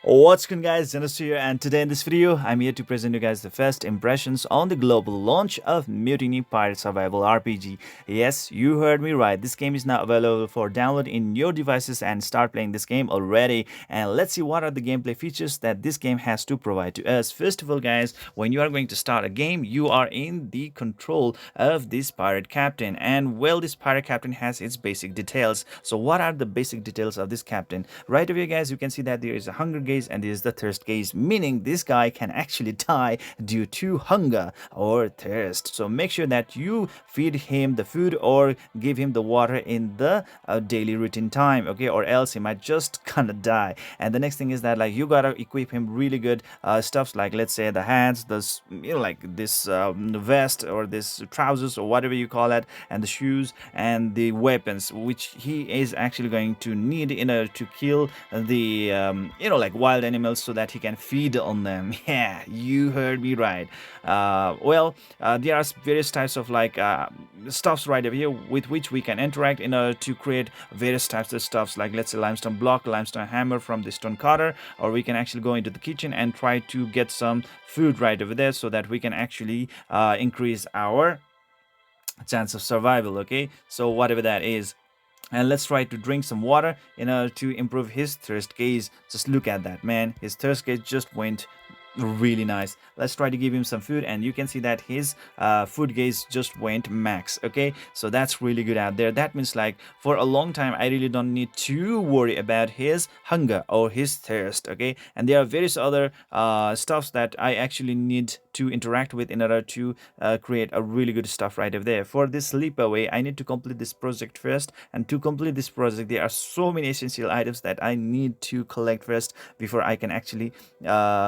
What's good guys, Zennosh here, and today in this video I'm here to present you guys the first impressions on the global launch of Mutiny Pirate Survival RPG. Yes, you heard me right, this game is now available for download in your devices and start playing this game already. And let's see what are the gameplay features that this game has to provide to us. First of all guys, when you are going to start a game, you are in the control of this pirate captain, and well, this pirate captain has its basic details. So what are the basic details of this captain? Right over here guys, you can see that there is a hunger gauge and there is the thirst gauge, meaning this guy can actually die due to hunger or thirst. So make sure that you feed him the food or give him the water in the daily routine time, okay, or else he might just gonna die. And the next thing is that like you gotta equip him really good stuffs, like let's say the hats, this like this vest or this trousers or whatever you call it, and the shoes and the weapons which he is actually going to need in order to kill the like wild animals so that he can feed on them. Yeah, you heard me right. There are various types of like stuffs right over here with which we can interact in order to create various types of stuffs, like let's say limestone block, limestone hammer from the stone cutter, or we can actually go into the kitchen and try to get some food right over there so that we can actually increase our chance of survival. Okay, so whatever that is, and let's try to drink some water in order to improve his thirst gauge. Just look at that, man, his thirst gauge just went really nice. Let's try to give him some food, and you can see that his food gauge just went max. Okay, so that's really good out there. That means like for a long time I really don't need to worry about his hunger or his thirst. Okay, and there are various other stuffs that I actually need to interact with in order to create a really good stuff right over there. For this sleepaway, I need to complete this project first, and to complete this project there are so many essential items that I need to collect first before I can actually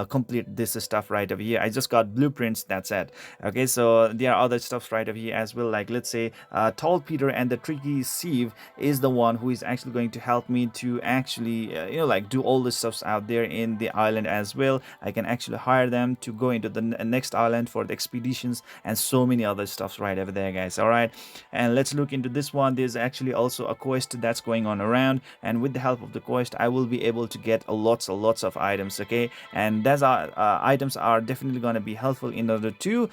complete this stuff right over here. I just got blueprints, that's it. Okay, so there are other stuffs right over here as well, like let's say Tall Peter and the Tricky Sieve is the one who is actually going to help me to actually like do all the stuffs out there in the island as well. I can actually hire them to go into the next island for the expeditions and so many other stuffs right over there guys. All right, and let's look into this one. There's actually also a quest that's going on around, and with the help of the quest I will be able to get lots of items. Okay, and that's items are definitely going to be helpful in order to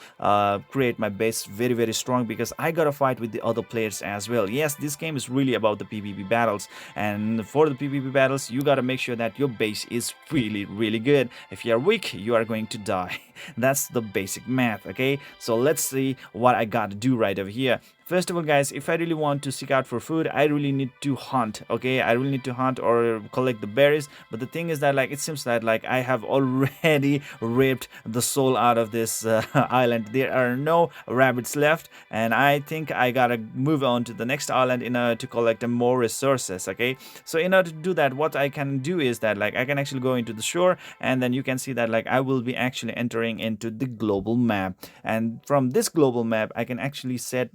create my base very strong, because I gotta fight with the other players as well. Yes, this game is really about the PvP battles, and for the PvP battles you gotta make sure that your base is really good. If you are weak, you are going to die. That's the basic math. Okay, so let's see what I gotta do right over here. First of all guys, if I really want to seek out for food, I really need to hunt. Okay, I really need to hunt or collect the berries. But the thing is that like it seems that like I have already ripped the soul out of this island. There are no rabbits left, and I think I gotta move on to the next island in order to collect more resources. Okay, so in order to do that, what I can do is that like I can actually go into the shore, and then you can see that like I will be actually entering into the global map, and from this global map I can actually set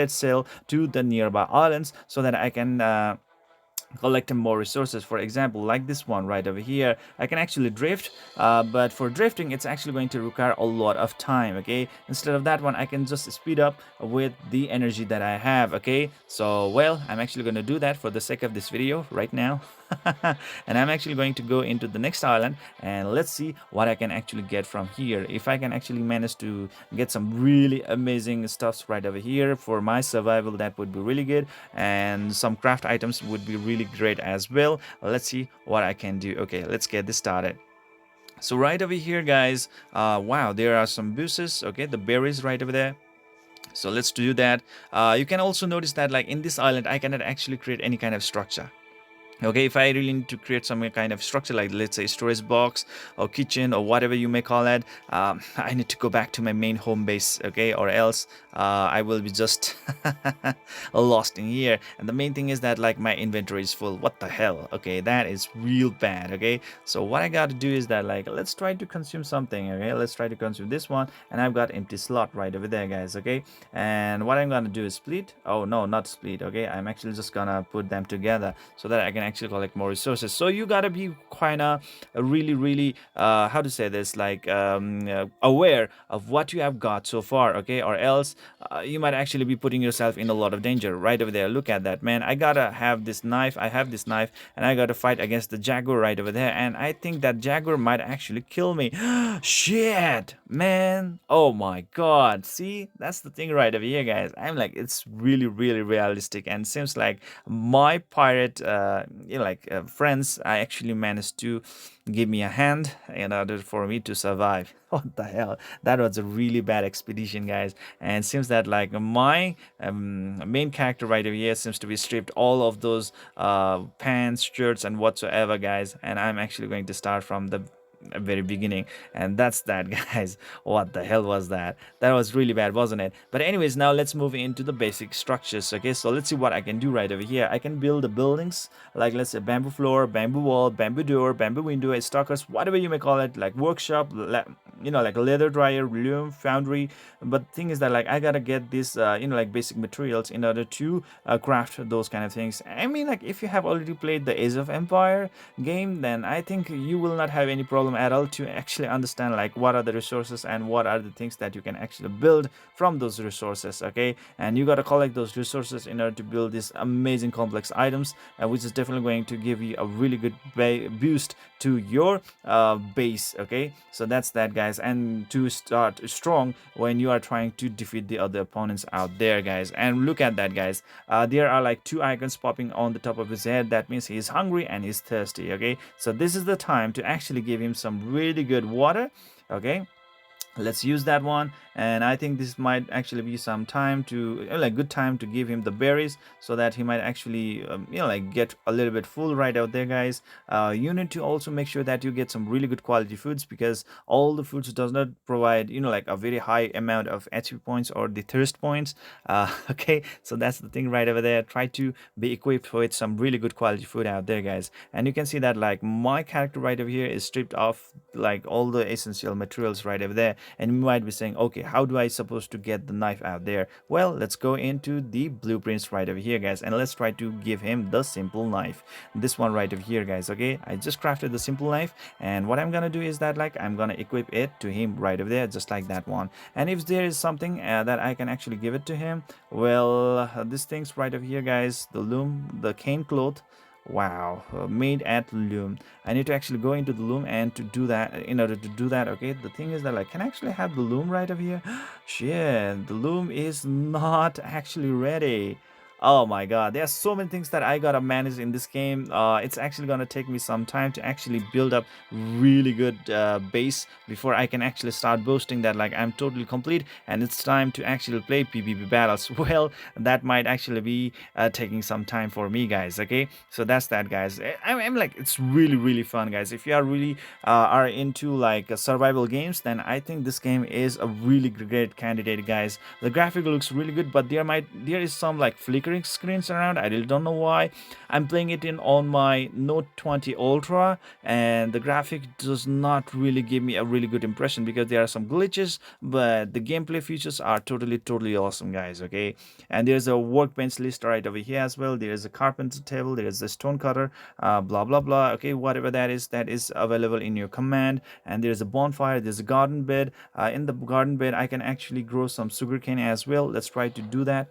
sail to the nearby islands so that I can collect more resources. For example, like this one right over here, I can actually drift, but for drifting it's actually going to require a lot of time. Okay, instead of that one I can just speed up with the energy that I have. Okay, so well, I'm actually going to do that for the sake of this video right now. And I'm actually going to go into the next island, and let's see what I can actually get from here. If I can actually manage to get some really amazing stuffs right over here for my survival, that would be really good, and some craft items would be really great as well. Let's see what I can do. Okay, let's get this started. So right over here guys, wow, there are some bushes. Okay, the berries right over there. So let's do that. You can also notice that like in this island I cannot actually create any kind of structure. Okay, if I really need to create some kind of structure, like let's say storage box or kitchen or whatever you may call it, I need to go back to my main home base. Okay, or else I will be just lost in here. And the main thing is that like my inventory is full. What the hell? Okay, that is real bad. Okay, so what I got to do is that like let's try to consume something. Okay, let's try to consume this one, and I've got empty slot right over there guys. Okay, and what I'm gonna do is split. Oh no, not split. Okay, I'm actually just gonna put them together so that I can actually collect more resources. So you gotta be kind of really how to say this, like aware of what you have got so far, okay? Or else you might actually be putting yourself in a lot of danger. Right over there, look at that, man. I gotta have this knife. I have this knife, and I gotta fight against the jaguar right over there, and I think that jaguar might actually kill me. Shit, man. Oh my god. See, that's the thing right over here, guys. I'm like, it's really realistic, and seems like my pirate friends, I actually managed to give me a hand in order for me to survive. What the hell? That was a really bad expedition, guys. And it seems that like my main character right over here seems to be stripped all of those pants, shirts, and whatsoever, guys. And I'm actually going to start from the very beginning, and that's that. Guys, what the hell was that? That was really bad, wasn't it? But anyways, now let's move into the basic structures. Okay, so let's see what I can do right over here. I can build the buildings, like let's say bamboo floor, bamboo wall, bamboo door, bamboo window, stalkers, whatever you may call it, like workshop, like a leather dryer, loom, foundry. But the thing is that like I gotta get this like basic materials in order to craft those kind of things. I mean, like if you have already played the Age of Empire game, then I think you will not have any problem at all to actually understand like what are the resources and what are the things that you can actually build from those resources. Okay, and you got to collect those resources in order to build these amazing complex items, which is definitely going to give you a really good boost to your base. Okay, so that's that, guys. And to start strong when you are trying to defeat the other opponents out there, guys. And look at that, guys. There are like two icons popping on the top of his head. That means he's hungry and he's thirsty. Okay, so this is the time to actually give him some really good water. Okay, let's use that one. And I think this might actually be some time to like good time to give him the berries, so that he might actually like get a little bit full right out there, guys. You need to also make sure that you get some really good quality foods, because all the foods does not provide like a very high amount of HP points or the thirst points. Okay, so that's the thing right over there. Try to be equipped with some really good quality food out there, guys. And you can see that like my character right over here is stripped off like all the essential materials right over there. And you might be saying, okay, how do I supposed to get the knife out there? Well, let's go into the blueprints right over here, guys, and let's try to give him the simple knife, this one right over here, guys. Okay, I just crafted the simple knife, and what I'm gonna do is that like I'm gonna equip it to him right over there, just like that one. And if there is something that I can actually give it to him, well, these things right over here, guys, the loom, the cane cloth. Wow, made at loom. I need to actually go into the loom and to do that. In order to do that, okay, the thing is that like can I actually have the loom right over here? Shit, the loom is not actually ready. Oh my god, there are so many things that I gotta manage in this game. It's actually gonna take me some time to actually build up really good base before I can actually start boasting that like I'm totally complete and it's time to actually play PvP battles. Well, that might actually be taking some time for me, guys. Okay, so that's that, guys. I'm like, it's really fun, guys. If you are really are into like survival games, then I think this game is a really great candidate, guys. The graphic looks really good, but there is some like flickering screens around. I really don't know why. I'm playing it in on my Note 20 Ultra, and the graphic does not really give me a really good impression because there are some glitches, but the gameplay features are totally awesome, guys. Okay, and there's a workbench list right over here as well. There is a carpenter table, there is a stone cutter, blah blah blah. Okay, whatever that is available in your command. And there's a bonfire, there's a garden bed. In the garden bed I can actually grow some sugarcane as well. Let's try to do that.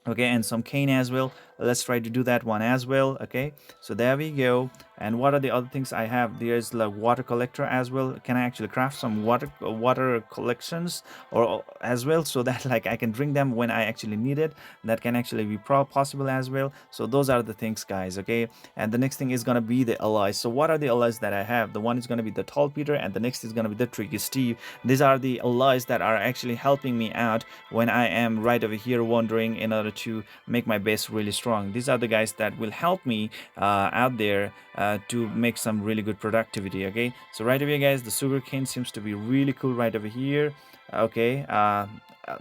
Okay, and some cane as well. Let's try to do that one as well. Okay, so there we go. And what are the other things I have? There's the water collector as well. Can I actually craft some water collections or as well, so that like I can drink them when I actually need it? That can actually be possible as well. So those are the things, guys. Okay, and the next thing is gonna be the allies. So what are the allies that I have? The one is gonna be the tall Peter, and the next is gonna be the tricky Steve. These are the allies that are actually helping me out when I am right over here wandering in order to make my base really strong. These are the guys that will help me out there to make some really good productivity. Okay, so right over here, guys, the sugarcane seems to be really cool right over here. Okay,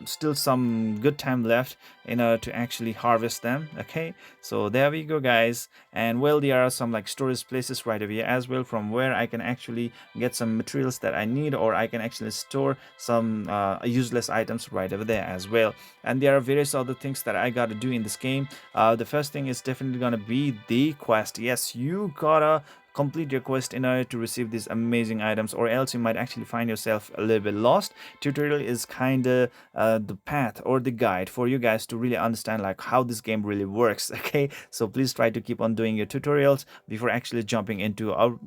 still some good time left in order to actually harvest them. Okay, so there we go, guys. And well, there are some like storage places right over here as well, from where I can actually get some materials that I need, or I can actually store some useless items right over there as well. And there are various other things that I got to do in this game. the first thing is definitely gonna be the quest. Yes, you gotta complete your quest in order to receive these amazing items, or else you might actually find yourself a little bit lost. Tutorial is kind of the path or the guide for you guys to really understand like how this game really works. Okay, so please try to keep on doing your tutorials before actually jumping into our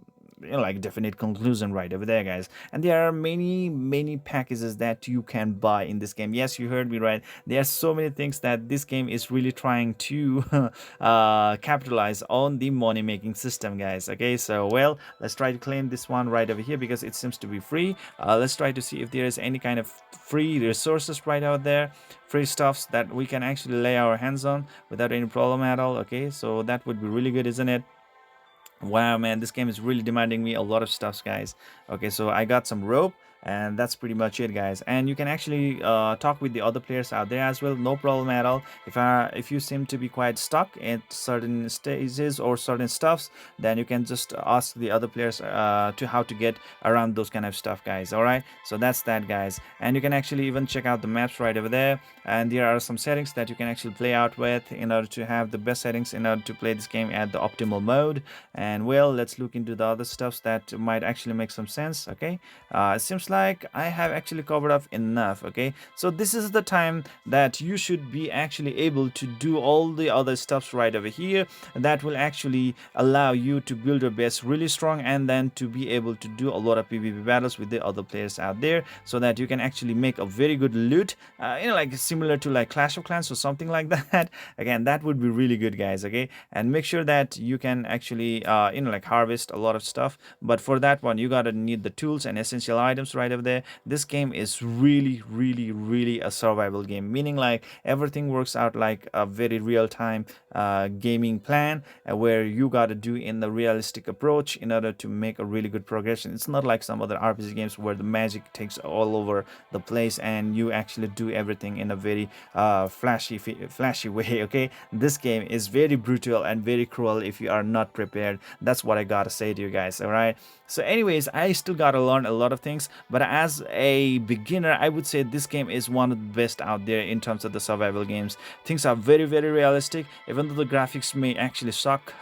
like definite conclusion right over there, guys. And there are many packages that you can buy in this game. Yes, you heard me right, there are so many things that this game is really trying to capitalize on the money making system, guys. Okay, so well, let's try to claim this one right over here because it seems to be free. Let's try to see if there is any kind of free resources right out there, free stuffs that we can actually lay our hands on without any problem at all. Okay, so that would be really good, isn't it? Wow, man, this game is really demanding me a lot of stuff, guys. Okay, so I got some rope, and that's pretty much it, guys. And you can actually talk with the other players out there as well, no problem at all. If you seem to be quite stuck at certain stages or certain stuffs, then you can just ask the other players to how to get around those kind of stuff, guys. All right, so that's that, guys. And you can actually even check out the maps right over there, and there are some settings that you can actually play out with in order to have the best settings in order to play this game at the optimal mode. And well, let's look into the other stuffs that might actually make some sense. Okay, it seems like I have actually covered up enough. Okay, so this is the time that you should be actually able to do all the other stuffs right over here that will actually allow you to build your base really strong, and then to be able to do a lot of PvP battles with the other players out there, so that you can actually make a very good loot, like similar to like Clash of Clans or something like that. Again, that would be really good, guys. Okay, and make sure that you can actually like harvest a lot of stuff, but for that one you gotta need the tools and essential items right over there. This game is really a survival game, meaning like everything works out like a very real-time gaming plan, where you gotta do in the realistic approach in order to make a really good progression. It's not like some other RPG games where the magic takes all over the place and you actually do everything in a very flashy way. Okay, this game is very brutal and very cruel if you are not prepared. That's what I gotta say to you guys. All right, so anyways, I still gotta learn a lot of things, but as a beginner I would say this game is one of the best out there in terms of the survival games. Things are very realistic, even though the graphics may actually suck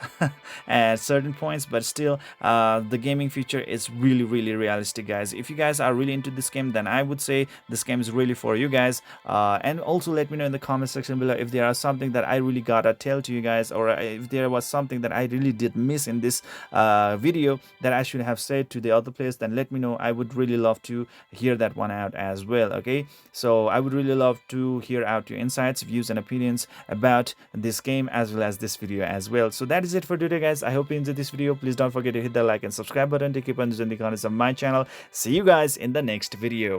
at certain points, but still the gaming feature is really realistic, guys. If you guys are really into this game, then I would say this game is really for you guys. And also let me know in the comment section below if there are something that I really gotta tell to you guys, or if there was something that I really did miss in this video that I should have said to the other players. Then let me know. I would really love to hear that one out as well. Okay, so I would really love to hear out your insights, views and opinions about this game as well as this video as well. So that is it for today, guys. I hope you enjoyed this video. Please don't forget to hit the like and subscribe button to keep on using the contents of my channel. See you guys in the next video.